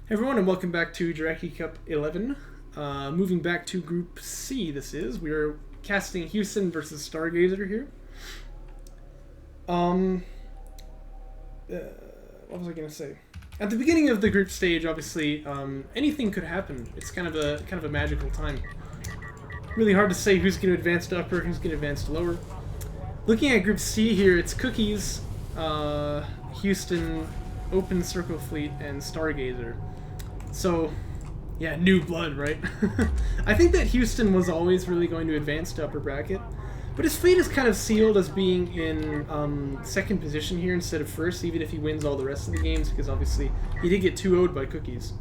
Hey everyone, and welcome back to Jaraci Cup 11. Moving back to Group C, this is. We are casting Houston versus Stargazer here. What was I going to say? At the beginning of the group stage, obviously, anything could happen. It's kind of a magical time. Really hard to say who's going to advance to upper, who's going to advance to lower. Looking at Group C here, it's Cookies, Houston, Open Circle Fleet, and Stargazer. So, yeah, new blood, right? I think that Houston was always really going to advance to upper bracket, but his fate is kind of sealed as being in second position here instead of first, even if he wins all the rest of the games, because obviously he did get 2-0'd by Cookies.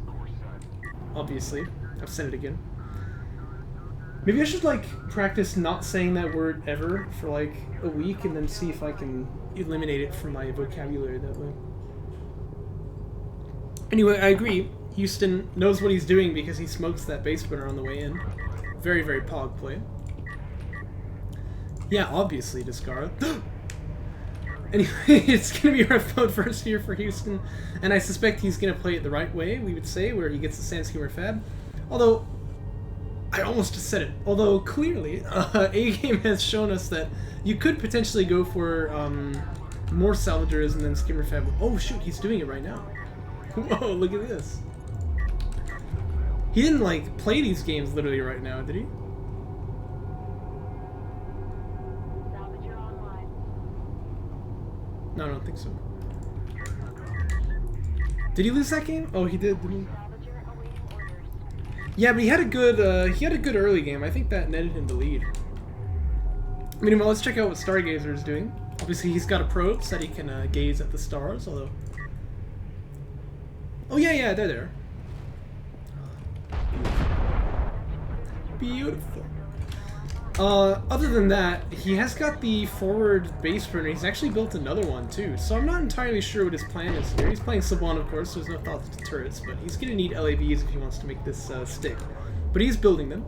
Obviously. I've said it again. Maybe I should, like, practice not saying that word ever for, like, a week and then see if I can eliminate it from my vocabulary that way. Anyway, I agree. Houston knows what he's doing because he smokes that base spinner on the way in. Very, very pog play. Yeah, obviously, Discara. Anyway, it's going to be rough mode first here for Houston, and I suspect he's going to play it the right way, we would say, where he gets the Sand Skimmer Fab. Although, I almost just said it. Although, clearly, A-Game has shown us that you could potentially go for more Salvagers and then Skimmer Fab. Oh, shoot, he's doing it right now. Whoa, look at this. He didn't, like, play these games literally right now, did he? No, I don't think so. Did he lose that game? Oh, he did, didn't he? Yeah, but he had a good early game. I think that netted him the lead. Meanwhile, let's check out what Stargazer is doing. Obviously, he's got a probe so that he can gaze at the stars, although... Oh, yeah, they're there. Beautiful. Other than that, he has got the forward base burner. He's actually built another one, too. So I'm not entirely sure what his plan is here. He's playing Sub-1, of course, so there's no thought to turrets, but he's going to need LAVs if he wants to make this stick. But he's building them.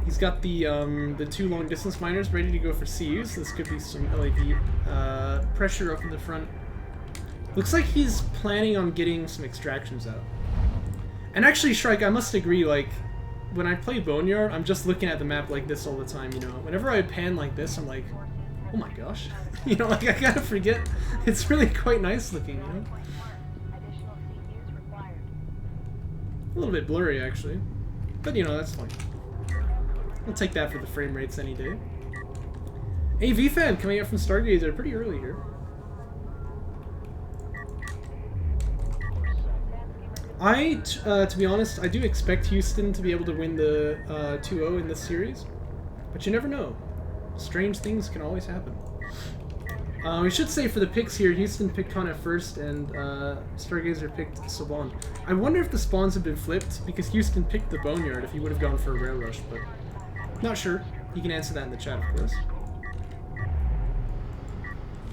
He's got the two long-distance miners ready to go for CU, so this could be some LAV pressure up in the front. Looks like he's planning on getting some extractions out. And actually, Shrike, I must agree, like, when I play Boneyard, I'm just looking at the map like this all the time, you know. Whenever I pan like this, I'm like, oh my gosh. You know, like, I gotta forget. It's really quite nice looking, you know. A little bit blurry, actually. But, you know, that's fine. I'll take that for the frame rates any day. AV fan coming out from Stargazer pretty early here. To be honest, I do expect Houston to be able to win the 2-0 in this series, but you never know. Strange things can always happen. We should say for the picks here, Houston picked Con at first, and Stargazer picked Sub-1. I wonder if the spawns have been flipped, because Houston picked the Boneyard if he would have gone for a Rail Rush, but not sure. You can answer that in the chat, of course.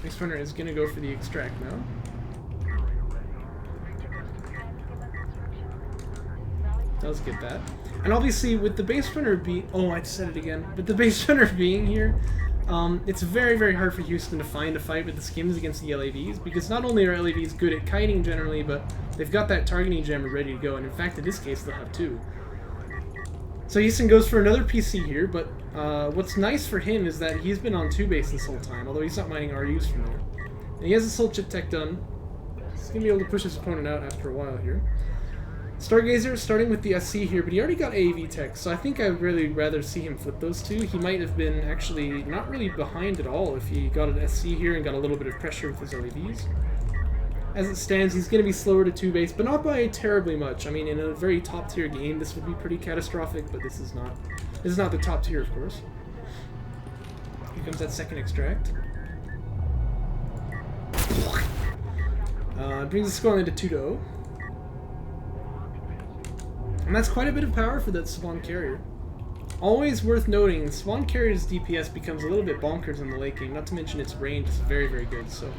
Next runner is going to go for the Extract now. Does get that. And obviously with the base runner I said it again. With the base runner being here, it's very, very hard for Houston to find a fight with the skims against the LAVs, because not only are LAVs good at kiting generally, but they've got that targeting jammer ready to go, and in fact in this case they'll have two. So Houston goes for another PC here, but what's nice for him is that he's been on 2 base this whole time, although he's not mining RUs from there. And he has his soul chip tech done. He's going to be able to push his opponent out after a while here. Stargazer starting with the SC here, but he already got AAV tech, so I think I'd really rather see him flip those two. He might have been actually not really behind at all if he got an SC here and got a little bit of pressure with his LAVs. As it stands, he's going to be slower to 2 base, but not by terribly much. I mean, in a very top tier game, this would be pretty catastrophic, but this is not. This is not the top tier, of course. Here comes that second extract. Brings the scoreline to 2-0. And that's quite a bit of power for that Swan carrier. Always worth noting, Swan carrier's DPS becomes a little bit bonkers in the late game, not to mention its range is very, very good, so...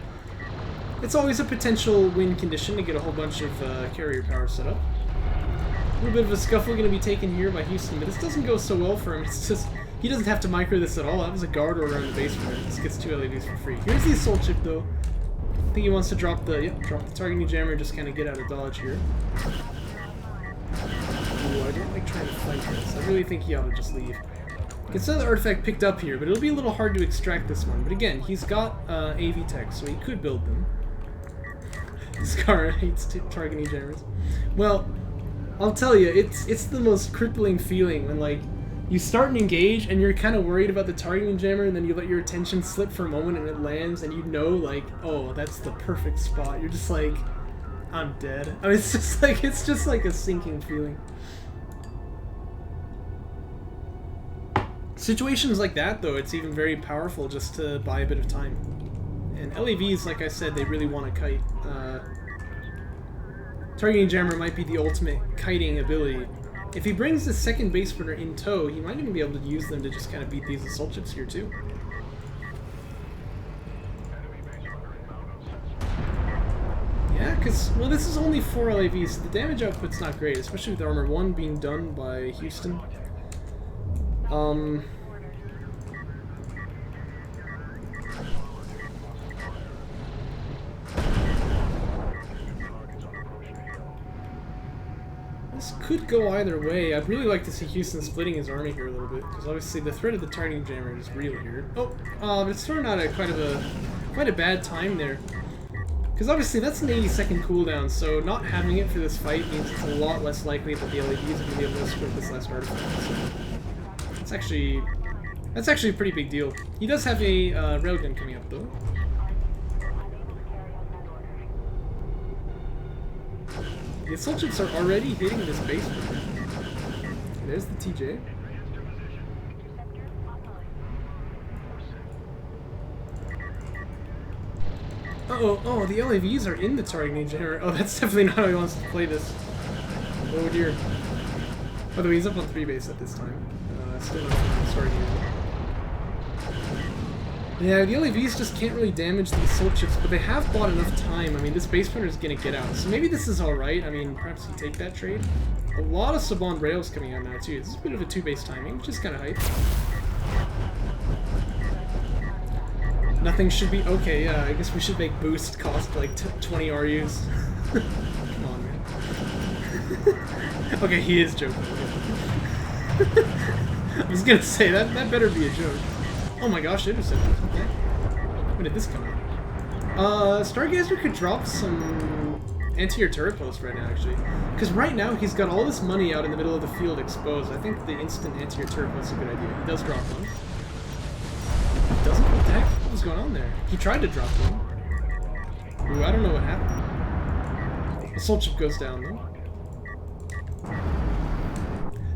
It's always a potential win condition to get a whole bunch of carrier power set up. A little bit of a scuffle going to be taken here by Houston, but this doesn't go so well for him. It's just, he doesn't have to micro this at all. That was a guard order on the base runner. This gets 2 LAVs for free. Here's the Soul Chip, though. I think he wants to drop the targeting jammer, just kind of get out of dodge here. Ooh, I don't like trying to fight this. I really think he ought to just leave. Gets another artifact picked up here, but it'll be a little hard to extract this one. But again, he's got AV tech, so he could build them. Scar hates targeting jammers. Well, I'll tell you, it's the most crippling feeling when, like, you start an engage and you're kind of worried about the targeting jammer, and then you let your attention slip for a moment and it lands, and you know, like, oh, that's the perfect spot. You're just like, I'm dead. I mean, it's just like a sinking feeling. Situations like that, though, it's even very powerful just to buy a bit of time. And LAVs, like I said, they really want to kite. Targeting jammer might be the ultimate kiting ability. If he brings the second base sprinter in tow, he might even be able to use them to just kind of beat these assault ships here too. Yeah, because, well, this is only 4 LAVs, so the damage output's not great, especially with Armor 1 being done by Houston. This could go either way. I'd really like to see Houston splitting his army here a little bit, because obviously the threat of the targeting jammer is real here. Oh, but it's thrown out at quite a bad time there. Because obviously that's an 80-second cooldown, so not having it for this fight means it's a lot less likely that the LADs are going to be able to sprint this last artifact. So that's actually a pretty big deal. He does have a railgun coming up though. The assault ships are already hitting this base. There's the TJ. Uh-oh, oh, the LAVs are in the targeting jammer. Oh, that's definitely not how he wants to play this. Oh dear. By the way, he's up on 3 base at this time. Still not starting yet. Yeah, the LAVs just can't really damage the assault ships, but they have bought enough time. I mean, this base sprinter is going to get out, so maybe this is alright. I mean, perhaps you take that trade. A lot of Saban rails coming out now, too. This is a bit of a 2-base timing, which is kind of hype. Nothing should be... Okay, yeah, I guess we should make boost cost like 20 RUs. Come on, man. Okay, he is joking. I was gonna say, that better be a joke. Oh my gosh, interceptor. Okay. When did this come out? Stargazer could drop some anti-air turret posts right now, actually. Because right now, he's got all this money out in the middle of the field exposed. I think the instant anti-air turret post is a good idea. He does drop one. He doesn't? What the heck? What was going on there? He tried to drop one. Ooh, I don't know what happened. Assault ship goes down, though.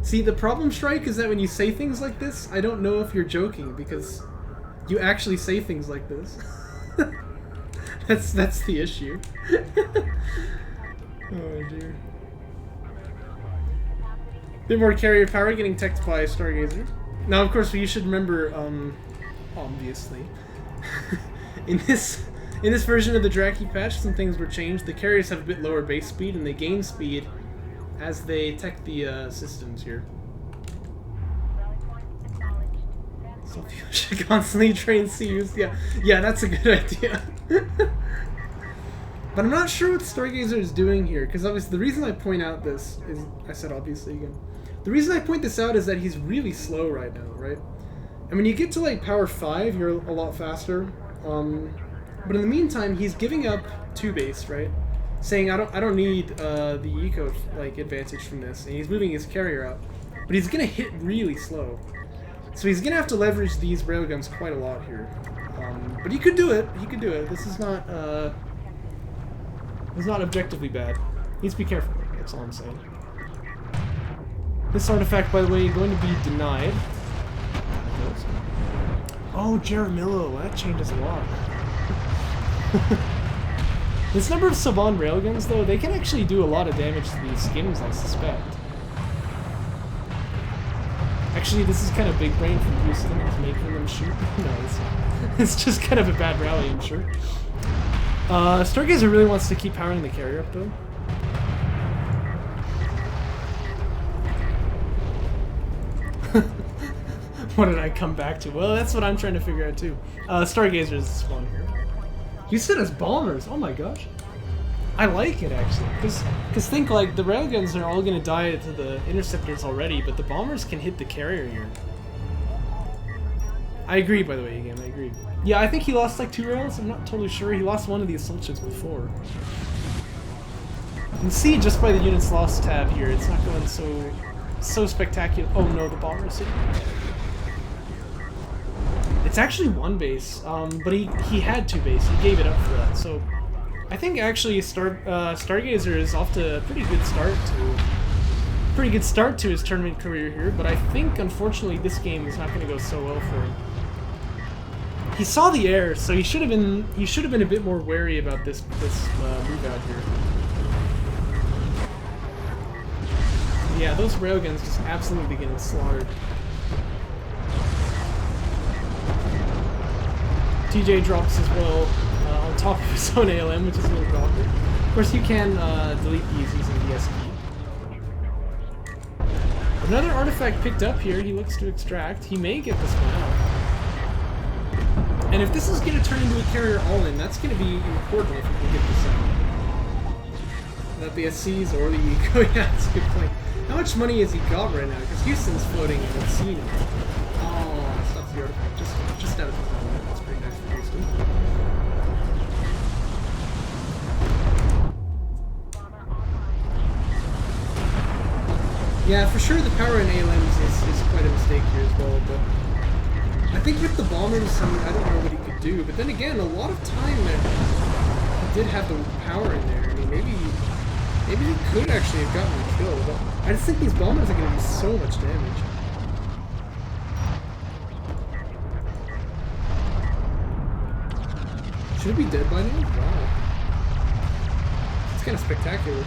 See, the problem, Strike, is that when you say things like this, I don't know if you're joking, because you actually say things like this. That's the issue. Oh, dear. Bit more carrier power getting teched by Stargazer. Now, of course, you should remember, obviously, in this version of the Jaraci patch, some things were changed. The carriers have a bit lower base speed, and they gain speed as they tech the systems here. So you should constantly train CUs. Yeah, that's a good idea. But I'm not sure what Stargazer is doing here, because obviously the reason I point out this is, I said obviously again, the reason I point this out is that he's really slow right now, right? And when you get to like power 5, you're a lot faster. But in the meantime, he's giving up 2 base, right? Saying I don't need the eco like advantage from this, and he's moving his carrier out, but he's gonna hit really slow, so he's gonna have to leverage these railguns quite a lot here. But he could do it. He could do it. This is not objectively bad. He needs to be careful. That's all I'm saying. This artifact, by the way, going to be denied. Oh, Jaramillo, that changes a lot. This number of Saban railguns, though, they can actually do a lot of damage to these skims, I suspect. Actually, this is kind of big brain from Houston. It's making them shoot. No, it's just kind of a bad rally, I'm sure. Stargazer really wants to keep powering the carrier up, though. What did I come back to? Well, that's what I'm trying to figure out, too. Stargazer is the spawn here. Houston has bombers. Oh my gosh. I like it actually, because think like the railguns are all gonna die to the interceptors already, but the bombers can hit the carrier here. I agree, by the way, again, I agree. Yeah, I think he lost like 2 rails. I'm not totally sure. He lost one of the assault ships before. You can see just by the units lost tab here, it's not going so spectacular. Oh no, the bombers hit. It's actually 1 base, but he had 2 base. He gave it up for that. So I think actually Stargazer is off to a pretty good start to his tournament career here. But I think unfortunately this game is not going to go so well for him. He saw the air, so he should have been a bit more wary about this move out here. Yeah, those railguns just absolutely getting slaughtered. TJ drops as well on top of his own ALM, which is a little awkward. Of course, you can delete these using the SQ. Another artifact picked up here. He looks to extract. He may get this one out. And if this is going to turn into a carrier all-in, that's going to be important if we can get this out. That the SCs or the Eco, yeah, that's a good point. How much money has he got right now? Because Houston's floating in the scene. Oh, that's the artifact. Just out of the phone. That's pretty nice for Houston. Yeah, for sure the power in ALMs is quite a mistake here as well, but I think with the bombers, I don't know what he could do, but then again, a lot of time there, he did have the power in there. I mean, maybe he could actually have gotten a kill, but I just think these bombers are going to do so much damage. Should it be dead by now? Wow. It's kind of spectacular.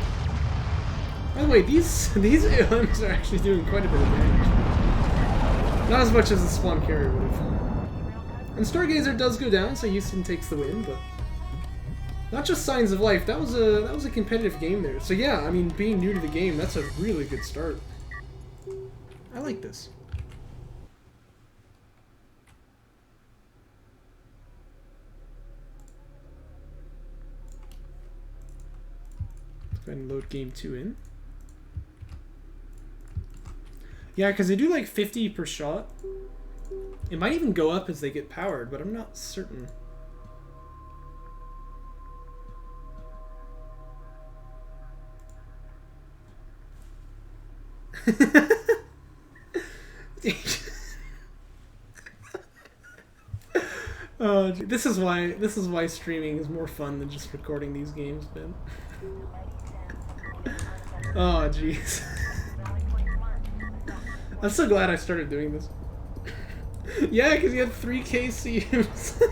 By the way, these ALMs are actually doing quite a bit of damage. Not as much as the spawn carrier would have. And Stargazer does go down, so Houston takes the win, but not just Signs of Life. That was a competitive game there. So yeah, I mean, being new to the game, that's a really good start. I like this. Let's go ahead and load game 2 in. Yeah, because they do like 50 per shot. It might even go up as they get powered, but I'm not certain. Oh, this is why streaming is more fun than just recording these games, Ben. Oh, jeez. I'm so glad I started doing this. Yeah, because you had 3 KCUs.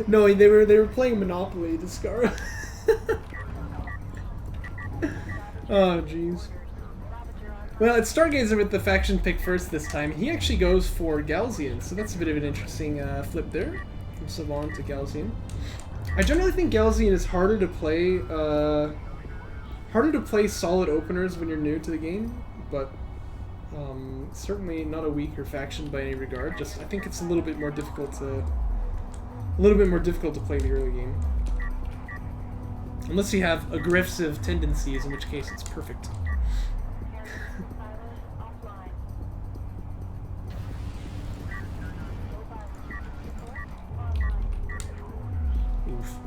No, they were playing Monopoly, Discara. Oh, jeez. Well, it's Stargazer with the faction pick first this time. He actually goes for Galzian, so that's a bit of an interesting flip there. From Savant to Galzian. I generally think Galzian is harder to play solid openers when you're new to the game, but certainly not a weaker faction by any regard. Just I think it's a little bit more difficult to play the early game, unless you have aggressive tendencies, in which case it's perfect. Oof.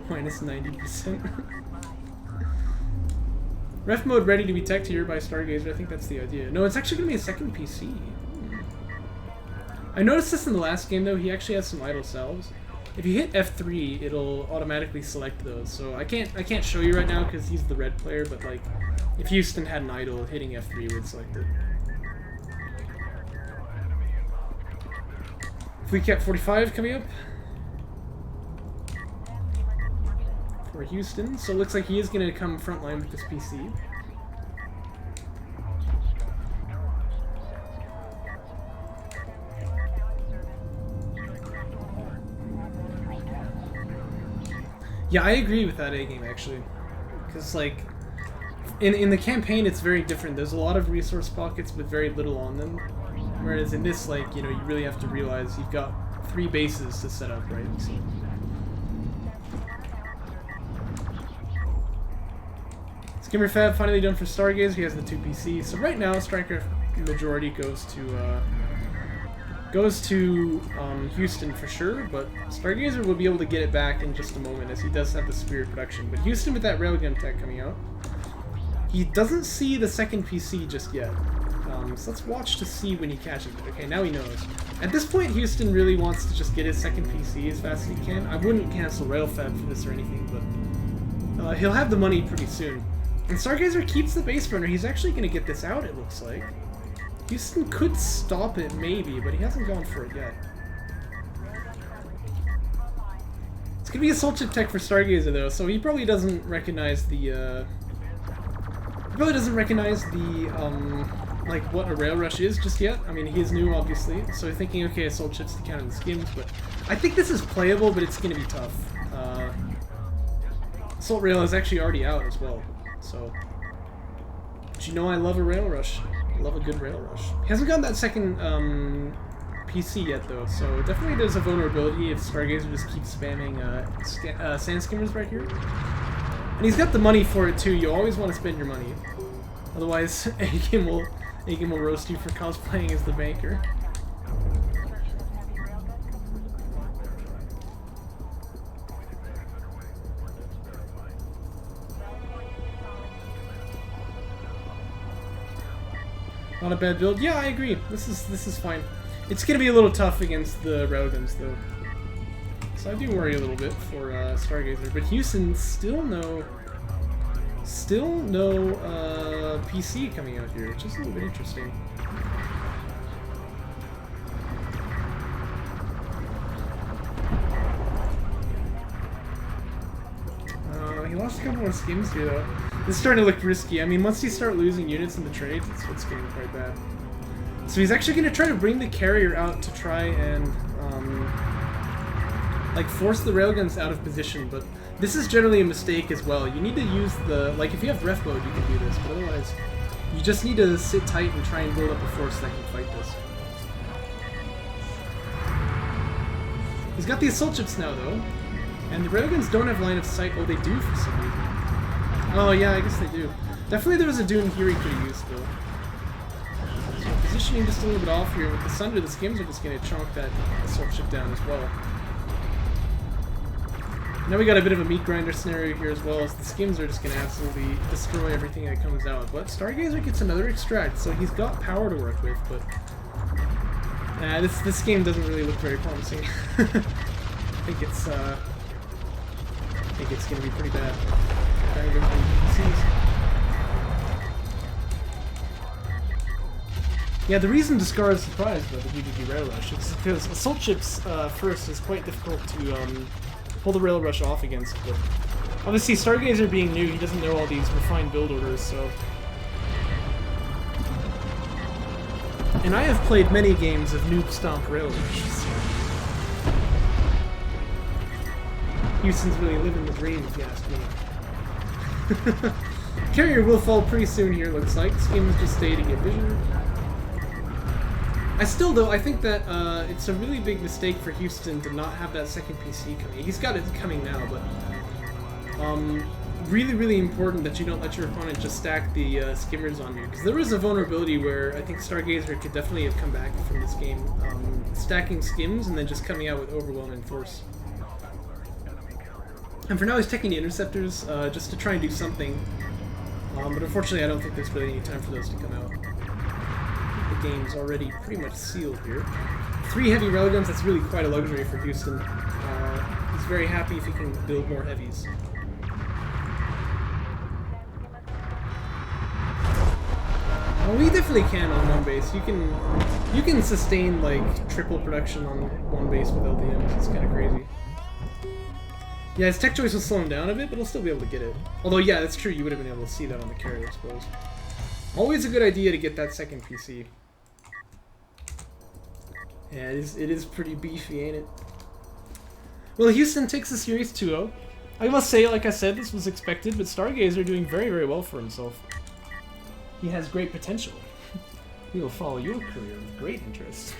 Minus 90%. Ref mode ready to be teched here by Stargazer. I think that's the idea. No, it's actually going to be a second PC. I noticed this in the last game, though. He actually has some idle salves. If you hit F3, it'll automatically select those. So I can't show you right now because he's the red player, but like, if Houston had an idle, hitting F3 would select it. If we kept 45 coming up for Houston, so it looks like he is going to come frontline with this PC. Yeah, I agree with that A game actually, because like in the campaign it's very different. There's a lot of resource pockets with very little on them. Whereas in this, like, you know, you really have to realize you've got 3 bases to set up, right? So. Skimmer Fab finally done for Stargazer. He has the 2 PC. So right now, striker majority goes to Houston for sure, but Stargazer will be able to get it back in just a moment as he does have the Spirit production. But Houston with that Railgun tech coming out, he doesn't see the second PC just yet. So let's watch to see when he catches it. Okay, now he knows. At this point, Houston really wants to just get his second PC as fast as he can. I wouldn't cancel Railfab for this or anything, but he'll have the money pretty soon. And Stargazer keeps the base runner. He's actually going to get this out, it looks like. Houston could stop it, maybe, but he hasn't gone for it yet. It's going to be a Soul Chip tech for Stargazer, though, so he probably doesn't recognize the, like, what a Rail Rush is just yet. I mean, he is new, obviously, so thinking, okay, Soul Chip's to counter the skims, but I think this is playable, but it's going to be tough. Assault Rail is actually already out as well, so... But you know I love a Rail Rush. I love a good Rail Rush. He hasn't gotten that second PC yet, though, so definitely there's a vulnerability if Stargazer just keeps spamming Sand Skimmers right here. And he's got the money for it, too. You always want to spend your money. Otherwise, A-Game will roast you for cosplaying as the banker. Not a bad build. Yeah, I agree. This is fine. It's gonna be a little tough against the Railguns though. So I do worry a little bit for Stargazer. But Houston still no PC coming out here, which is a little bit interesting. He lost a couple more skims here though. This is starting to look risky. I mean, once you start losing units in the trades, it's getting quite bad. So he's actually going to try to bring the carrier out to try and, like, force the railguns out of position, but this is generally a mistake as well. You need to use the, like, if you have ref mode, you can do this, but otherwise, you just need to sit tight and try and build up a force that can fight this. He's got the assault chips now, though, and the railguns don't have line of sight. Oh, they do for some reason. Oh, yeah, I guess they do. Definitely there was a Dune here he could have used, though. So positioning just a little bit off here. With the Sunder, the skims are just going to chunk that assault ship down as well. Now we got a bit of a meat grinder scenario here as well, as the skims are just going to absolutely destroy everything that comes out. But Stargazer gets another extract, so he's got power to work with, but... this game doesn't really look very promising. I think it's going to be pretty bad. Yeah, the reason Discard is surprised by the BBB Rail Rush is because Assault Chips first is quite difficult to pull the Rail Rush off against, but obviously Stargazer being new, he doesn't know all these refined build orders, so... And I have played many games of Noob Stomp Rail Rush, so... Houston's really living the dream, if you ask me. Carrier will fall pretty soon here, looks like. Skims just stay to get vision. I think that it's a really big mistake for Houston to not have that second PC coming. He's got it coming now, but really, really important that you don't let your opponent just stack the skimmers on you. Because there was a vulnerability where I think Stargazer could definitely have come back from this game, stacking skims and then just coming out with overwhelming force. And for now, he's taking the interceptors just to try and do something. But unfortunately, I don't think there's really any time for those to come out. The game's already pretty much sealed here. 3 heavy railguns, that's really quite a luxury for Houston. He's very happy if he can build more heavies. Well, we definitely can on one base. You can sustain like triple production on one base with LDMs. It's kind of crazy. Yeah, his tech choice will slow him down a bit, but he'll still be able to get it. Although, yeah, that's true, you would have been able to see that on the carrier, I suppose. Always a good idea to get that second PC. Yeah, it is pretty beefy, ain't it? Well, Houston takes the series 2-0. I must say, like I said, this was expected, but Stargazer doing very, very well for himself. He has great potential. We will follow your career with great interest.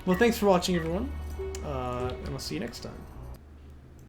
Well, thanks for watching, everyone, and I'll see you next time.